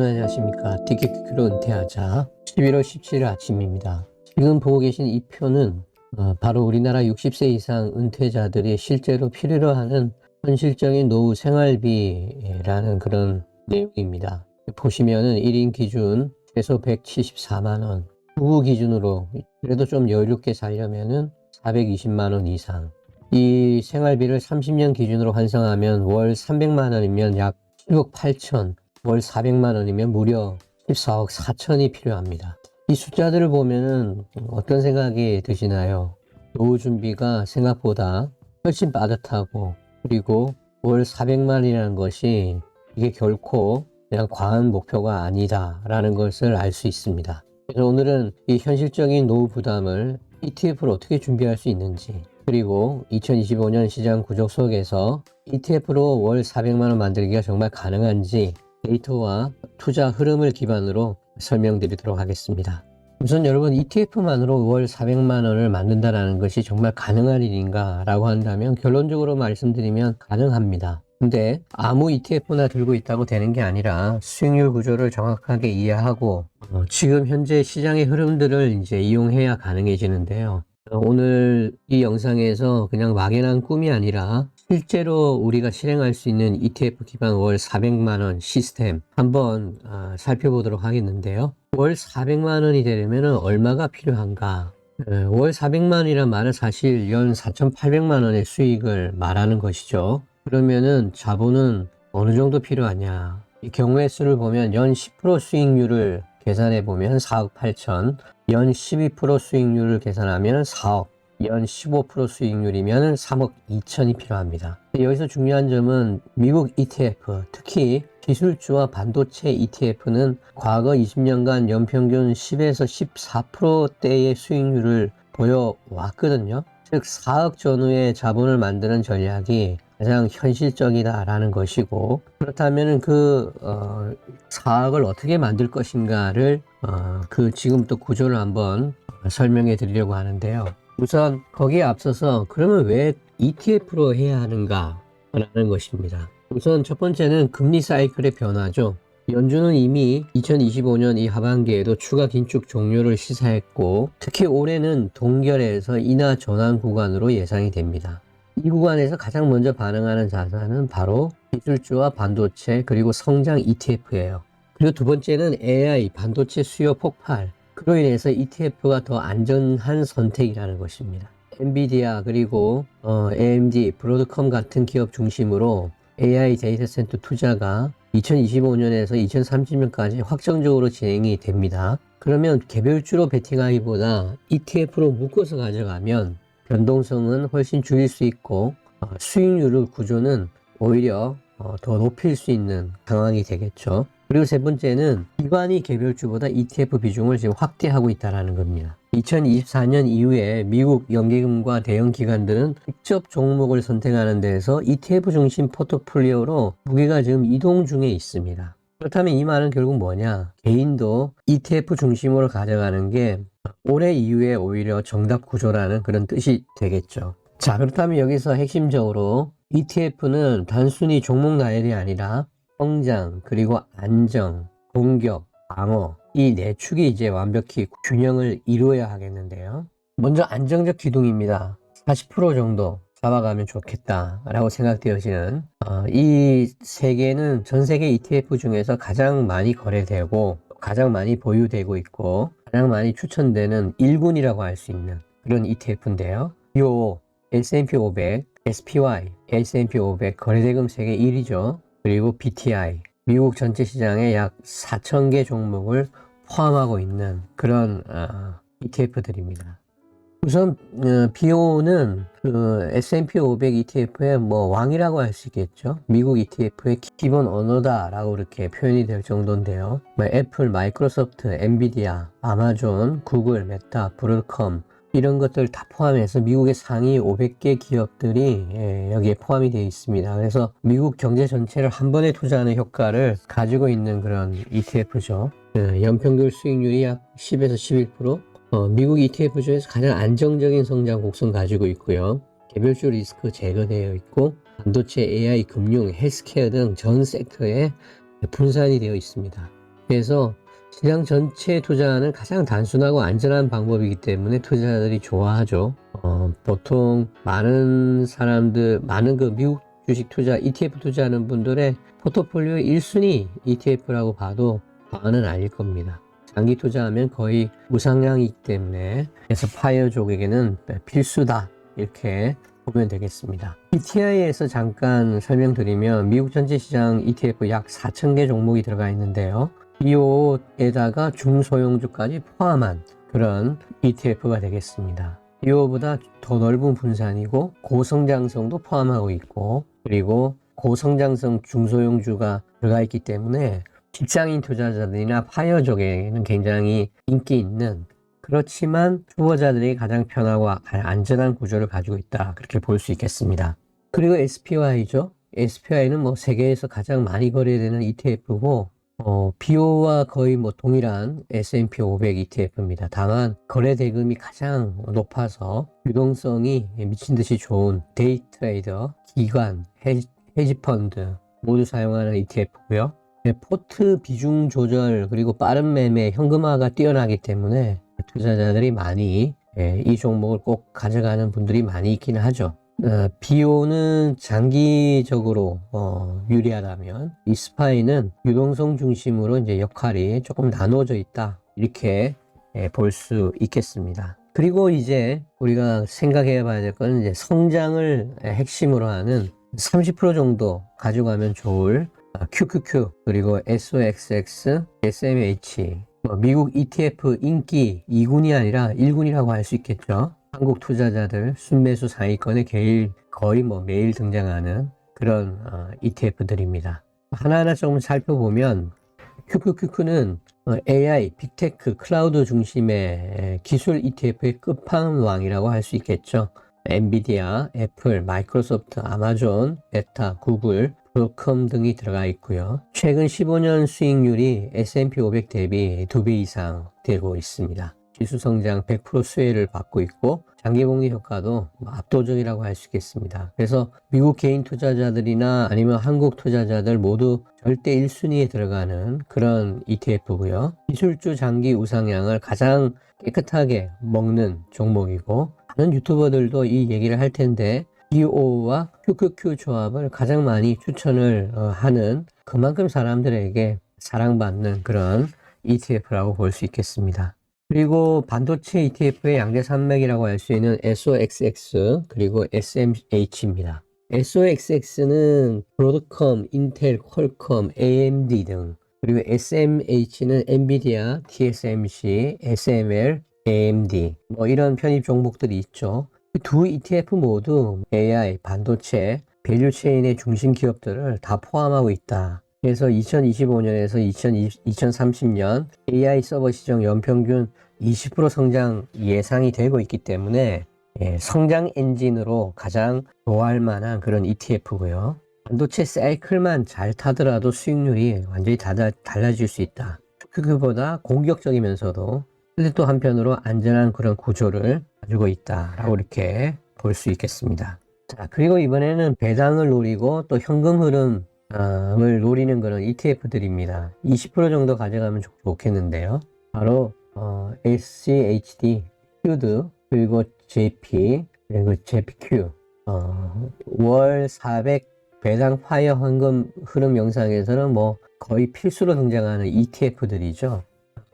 안녕하십니까. 티켓큐로 은퇴하자 11월 17일 아침입니다. 지금 보고 계신 이 표는 바로 우리나라 60세 이상 은퇴자들이 실제로 필요로 하는 현실적인 노후 생활비라는 그런 내용입니다. 보시면은 1인 기준 최소 174만원, 부부 기준으로 그래도 좀 여유롭게 살려면은 420만원 이상. 이 생활비를 30년 기준으로 환산하면 월 300만원이면 약 7억 8천, 월 400만원이면 무려 14억 4천이 필요합니다. 이 숫자들을 보면은 어떤 생각이 드시나요? 노후 준비가 생각보다 훨씬 빠듯하고, 그리고 월 400만이라는 것이 이게 결코 그냥 과한 목표가 아니다라는 것을 알 수 있습니다. 그래서 오늘은 이 현실적인 노후 부담을 ETF를 어떻게 준비할 수 있는지, 그리고 2025년 시장 구조 속에서 ETF로 월 400만원 만들기가 정말 가능한지 데이터와 투자 흐름을 기반으로 설명드리도록 하겠습니다. 우선 여러분, ETF만으로 월 400만원을 만든다는 것이 정말 가능한 일인가 라고 한다면 결론적으로 말씀드리면 가능합니다. 근데 아무 ETF나 들고 있다고 되는 게 아니라 수익률 구조를 정확하게 이해하고 지금 현재 시장의 흐름들을 이제 이용해야 가능해지는데요. 오늘 이 영상에서 그냥 막연한 꿈이 아니라 실제로 우리가 실행할 수 있는 ETF 기반 월 400만원 시스템 한번 살펴보도록 하겠는데요. 월 400만원이 되려면 얼마가 필요한가? 월 400만원이란 말은 사실 연 4,800만원의 수익을 말하는 것이죠. 그러면은 자본은 어느 정도 필요하냐? 이 경우의 수를 보면 연 10% 수익률을 계산해 보면 4억 8천, 연 12% 수익률을 계산하면 4억, 연 15% 수익률이면 3억 2천이 필요합니다. 여기서 중요한 점은 미국 ETF, 특히 기술주와 반도체 ETF는 과거 20년간 연평균 10에서 14%대의 수익률을 보여왔거든요. 즉 4억 전후의 자본을 만드는 전략이 가장 현실적이다라는 것이고, 그렇다면 그 4억을 어떻게 만들 것인가를 그 지금부터 구조를 한번 설명해 드리려고 하는데요. 우선 거기에 앞서서 그러면 왜 ETF로 해야 하는가 라는 것입니다. 우선 첫 번째는 금리 사이클의 변화죠. 연준은 이미 2025년 이 하반기에도 추가 긴축 종료를 시사했고, 특히 올해는 동결에서 인하 전환 구간으로 예상이 됩니다. 이 구간에서 가장 먼저 반응하는 자산은 바로 기술주와 반도체 그리고 성장 ETF예요. 그리고 두 번째는 AI, 반도체 수요 폭발. 그로 인해서 ETF가 더 안전한 선택이라는 것입니다. 엔비디아 그리고 AMD, 브로드컴 같은 기업 중심으로 AI 데이터 센터 투자가 2025년에서 2030년까지 확정적으로 진행이 됩니다. 그러면 개별주로 베팅하기보다 ETF로 묶어서 가져가면 변동성은 훨씬 줄일 수 있고 수익률 구조는 오히려 더 높일 수 있는 상황이 되겠죠. 그리고 세 번째는 기관이 개별주보다 ETF 비중을 지금 확대하고 있다는 겁니다. 2024년 이후에 미국 연기금과 대형 기관들은 직접 종목을 선택하는 데서 ETF 중심 포트폴리오로 무게가 지금 이동 중에 있습니다. 그렇다면 이 말은 결국 뭐냐? 개인도 ETF 중심으로 가져가는 게 올해 이후에 오히려 정답 구조라는 그런 뜻이 되겠죠. 자, 그렇다면 여기서 핵심적으로 ETF는 단순히 종목 나열이 아니라 성장, 그리고 안정, 공격, 방어, 이 네 축이 이제 완벽히 균형을 이루어야 하겠는데요. 먼저 안정적 기둥입니다. 40% 정도 잡아가면 좋겠다라고 생각되어지는 이 세 개는 전 세계 ETF 중에서 가장 많이 거래되고 가장 많이 보유되고 있고 가장 많이 추천되는 1군이라고 할 수 있는 그런 ETF인데요. 요 S&P 500, SPY, S&P 500 거래대금 세계 1위죠. 그리고 BTI, 미국 전체 시장의 약 4,000개 종목을 포함하고 있는 그런 ETF들입니다. 우선 BO는 그 S&P 500 ETF의 뭐 왕이라고 할 수 있겠죠. 미국 ETF의 기본 언어다라고 이렇게 표현이 될 정도인데요. 애플, 마이크로소프트, 엔비디아, 아마존, 구글, 메타, 브로드컴 이런 것들 다 포함해서 미국의 상위 500개 기업들이 여기에 포함이 되어 있습니다. 그래서 미국 경제 전체를 한 번에 투자하는 효과를 가지고 있는 그런 ETF죠. 연평균 수익률이 약 10에서 11%, 미국 ETF 중에서 가장 안정적인 성장 곡선 가지고 있고요. 개별주 리스크 제거되어 있고 반도체, AI, 금융, 헬스케어 등 전 섹터에 분산이 되어 있습니다. 그래서 시장 전체에 투자하는 가장 단순하고 안전한 방법이기 때문에 투자자들이 좋아하죠. 보통 많은 사람들, 많은 그 미국 주식 투자, ETF 투자하는 분들의 포트폴리오 1순위 ETF라고 봐도 과언은 아닐 겁니다. 장기 투자하면 거의 우상향이기 때문에 그래서 파이어족에게는 필수다 이렇게 보면 되겠습니다. PTI에서 잠깐 설명드리면 미국 전체 시장 ETF 약 4,000개 종목이 들어가 있는데요. BO에다가 중소형주까지 포함한 그런 ETF가 되겠습니다. BO보다 더 넓은 분산이고 고성장성도 포함하고 있고 그리고 고성장성 중소형주가 들어가 있기 때문에 직장인 투자자들이나 파이어족에게는 굉장히 인기 있는 그렇지만 초보자들이 가장 편하고 안전한 구조를 가지고 있다 그렇게 볼 수 있겠습니다. 그리고 SPY죠. SPY는 뭐 세계에서 가장 많이 거래되는 ETF고 BO와 거의 뭐 동일한 S&P 500 ETF입니다. 다만 거래 대금이 가장 높아서 유동성이 미친 듯이 좋은 데이 트레이더, 기관, 헤지펀드 모두 사용하는 ETF고요. 포트 비중 조절 그리고 빠른 매매, 현금화가 뛰어나기 때문에 투자자들이 많이 이 종목을 꼭 가져가는 분들이 많이 있기는 하죠. BO는 장기적으로 유리하다면 이 스파이는 유동성 중심으로 이제 역할이 조금 나눠져 있다 이렇게 볼 수 있겠습니다. 그리고 이제 우리가 생각해 봐야 될 건 이제 성장을 핵심으로 하는 30% 정도 가져가면 좋을 QQQ 그리고 SOXX, SMH 미국 ETF 인기 2군이 아니라 1군이라고 할 수 있겠죠. 한국 투자자들 순매수 상위권에 거의 뭐 매일 등장하는 그런 ETF들입니다. 하나하나 좀 살펴보면 QQQ는 AI, 빅테크, 클라우드 중심의 기술 ETF의 끝판왕이라고 할 수 있겠죠. 엔비디아, 애플, 마이크로소프트, 아마존, 메타, 구글, 브로컴 등이 들어가 있고요. 최근 15년 수익률이 S&P 500 대비 2배 이상 되고 있습니다. 지수 성장 100% 수혜를 받고 있고 장기 복리 효과도 압도적이라고 할 수 있겠습니다. 그래서 미국 개인 투자자들이나 아니면 한국 투자자들 모두 절대 1순위에 들어가는 그런 ETF고요. 기술주 장기 우상향을 가장 깨끗하게 먹는 종목이고 다른 유튜버들도 이 얘기를 할 텐데 BO와 QQQ 조합을 가장 많이 추천을 하는 그만큼 사람들에게 사랑받는 그런 ETF라고 볼 수 있겠습니다. 그리고 반도체 ETF의 양대 산맥이라고 할 수 있는 SOXX 그리고 SMH입니다. SOXX는 브로드컴, 인텔, 퀄컴, AMD 등 그리고 SMH는 엔비디아, TSMC, SML, AMD 뭐 이런 편입 종목들이 있죠. 두 ETF 모두 AI, 반도체, 밸류체인의 중심 기업들을 다 포함하고 있다. 그래서 2025년에서 2030년 AI 서버 시장 연평균 20% 성장 예상이 되고 있기 때문에 성장 엔진으로 가장 좋아할 만한 그런 ETF고요. 반도체 사이클만 잘 타더라도 수익률이 완전히 달라질 수 있다. 그보다 공격적이면서도 근데 또 한편으로 안전한 그런 구조를 가지고 있다라고 이렇게 볼 수 있겠습니다. 자, 그리고 이번에는 배당을 노리고 또 현금 흐름을 노리는 그런 ETF들입니다. 20% 정도 가져가면 좋겠는데요. 바로 SCHD, QD, 그리고 JP, 그리고 JPQ, 월 400 배당 파이어 현금 흐름 영상에서는 뭐 거의 필수로 등장하는 ETF들이죠.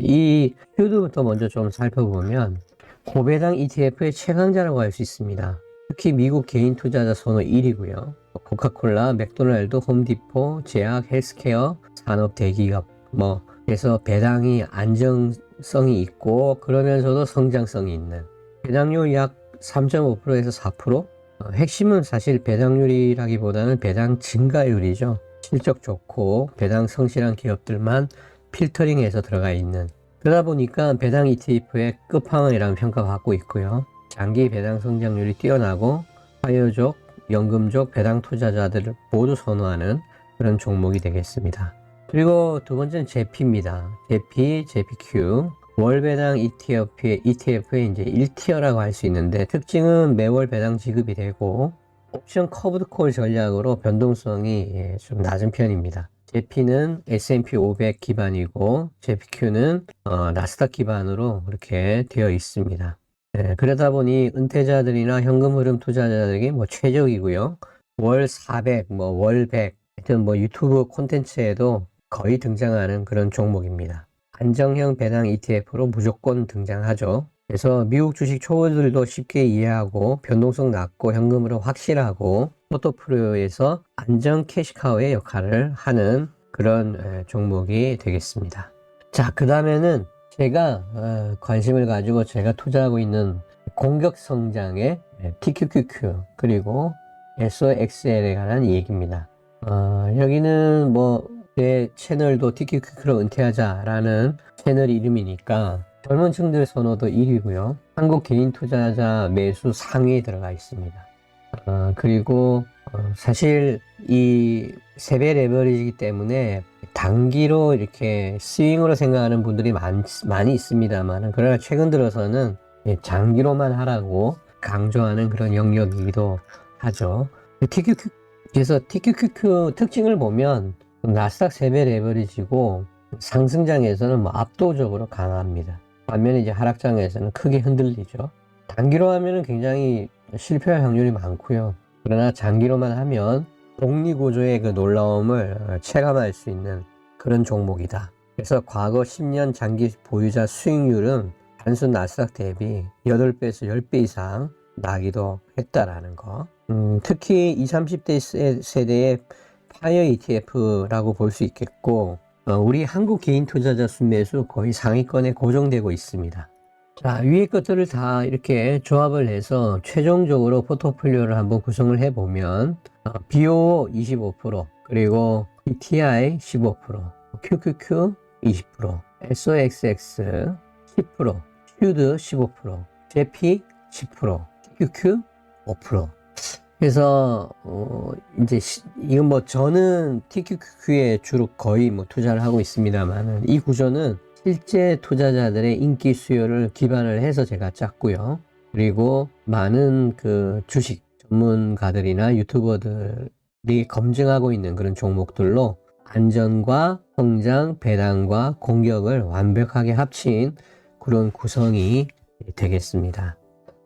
이 QD부터 먼저 좀 살펴보면 고배당 ETF의 최강자라고 할 수 있습니다. 특히 미국 개인 투자자 선호 1위고요. 코카콜라, 맥도날드, 홈디포, 제약, 헬스케어, 산업 대기업 그래서 배당이 안정성이 있고 그러면서도 성장성이 있는 배당률 약 3.5%에서 4%. 핵심은 사실 배당률이라기보다는 배당 증가율이죠. 실적 좋고 배당 성실한 기업들만 필터링해서 들어가 있는 그러다 보니까 배당 ETF의 끝판왕이라는 평가받고 있고요. 장기 배당 성장률이 뛰어나고 파이어족, 연금족, 배당 투자자들을 모두 선호하는 그런 종목이 되겠습니다. 그리고 두 번째는 JP입니다. JP, JPQ 월 배당 ETF의 이제 1티어라고 할 수 있는데 특징은 매월 배당 지급이 되고 옵션 커브드 콜 전략으로 변동성이 좀 낮은 편입니다. 제피는 S&P 500 기반이고 제피큐는 나스닥 기반으로 이렇게 되어 있습니다. 그러다 보니 은퇴자들이나 현금 흐름 투자자들에게 뭐 최적이고요. 월 400, 월 100, 하여튼 유튜브 콘텐츠에도 거의 등장하는 그런 종목입니다. 안정형 배당 ETF로 무조건 등장하죠. 그래서 미국 주식 초보들도 쉽게 이해하고 변동성 낮고 현금으로 확실하고 포트폴리오에서 안정 캐시카우의 역할을 하는 그런 종목이 되겠습니다. 자, 그 다음에는 제가 관심을 가지고 제가 투자하고 있는 공격 성장의 TQQQ 그리고 SOXL에 관한 얘기입니다. 여기는 제 채널도 TQQQ로 은퇴하자라는 채널 이름이니까 젊은 층들 선호도 1위고요. 한국 개인 투자자 매수 상위에 들어가 있습니다. 그리고 사실 이 세배 레버리지이기 때문에 단기로 이렇게 스윙으로 생각하는 분들이 많이 있습니다만 그러나 최근 들어서는 장기로만 하라고 강조하는 그런 영역이기도 하죠. 그래서 TQQQ 특징을 보면 나스닥 세배 레버리지고 상승장에서는 압도적으로 강합니다. 반면에 이제 하락장에서는 크게 흔들리죠. 단기로 하면은 굉장히 실패할 확률이 많고요. 그러나 장기로만 하면 복리구조의 그 놀라움을 체감할 수 있는 그런 종목이다. 그래서 과거 10년 장기 보유자 수익률은 단순 나스닥 대비 8배에서 10배 이상 나기도 했다라는 거. 특히 20, 30대 세대의 파이어 ETF라고 볼 수 있겠고 우리 한국 개인 투자자 순매수 거의 상위권에 고정되고 있습니다. 자, 위의 것들을 다 이렇게 조합을 해서 최종적으로 포트폴리오를 한번 구성을 해보면 BOO 25%, 그리고 TI 15%, QQQ 20%, SOXX 10%, 슈드 15%, JP 10%, TQQ 5%. 그래서 이제 이건 저는 TQQQ에 주로 거의 투자를 하고 있습니다만 이 구조는 실제 투자자들의 인기 수요를 기반을 해서 제가 짰고요. 그리고 많은 그 주식 전문가들이나 유튜버들이 검증하고 있는 그런 종목들로 안전과 성장, 배당과 공격을 완벽하게 합친 그런 구성이 되겠습니다.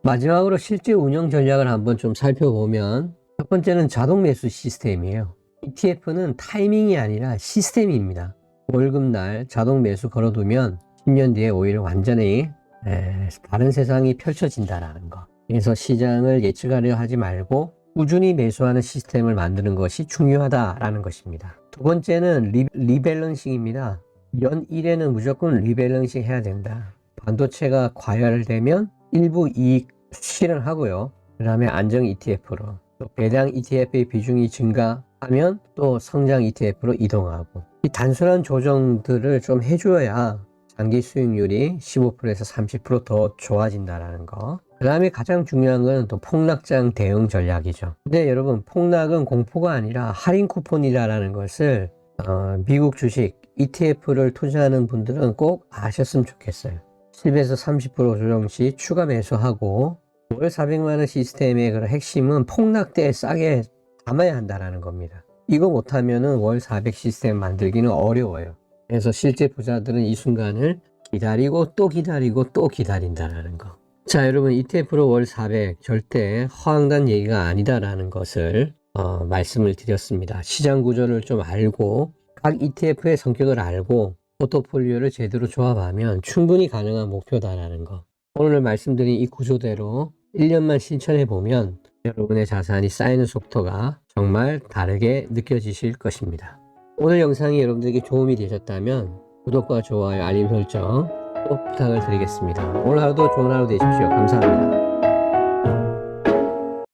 마지막으로 실제 운영 전략을 한번 좀 살펴보면 첫 번째는 자동 매수 시스템이에요. ETF는 타이밍이 아니라 시스템입니다. 월급날 자동 매수 걸어두면 10년 뒤에 오히려 완전히 다른 세상이 펼쳐진다라는 거. 그래서 시장을 예측하려 하지 말고 꾸준히 매수하는 시스템을 만드는 것이 중요하다라는 것입니다. 두 번째는 리밸런싱입니다. 연 1회는 무조건 리밸런싱 해야 된다. 반도체가 과열되면 일부 이익 실현하고요. 그 다음에 안정 ETF로, 또 배당 ETF의 비중이 증가하면 또 성장 ETF로 이동하고, 이 단순한 조정들을 좀 해줘야 장기 수익률이 15%에서 30% 더 좋아진다라는 거. 그 다음에 가장 중요한 건 또 폭락장 대응 전략이죠. 근데 여러분, 폭락은 공포가 아니라 할인 쿠폰이라는 것을 미국 주식 ETF를 투자하는 분들은 꼭 아셨으면 좋겠어요. 10에서 30% 조정 시 추가 매수하고, 월 400만원 시스템의 그런 핵심은 폭락 때 싸게 담아야 한다는 겁니다. 이거 못하면은 월 400 시스템 만들기는 어려워요. 그래서 실제 부자들은 이 순간을 기다리고 또 기다리고 또 기다린다는 거. 자, 여러분, ETF로 월 400 절대 허황된 얘기가 아니다라는 것을 말씀을 드렸습니다. 시장 구조를 좀 알고 각 ETF의 성격을 알고 포트폴리오를 제대로 조합하면 충분히 가능한 목표다라는 거. 오늘 말씀드린 이 구조대로 1년만 실천해 보면 여러분의 자산이 쌓이는 속도가 정말 다르게 느껴지실 것입니다. 오늘 영상이 여러분들에게 도움이 되셨다면 구독과 좋아요, 알림 설정 꼭 부탁을 드리겠습니다. 오늘 하루도 좋은 하루 되십시오. 감사합니다.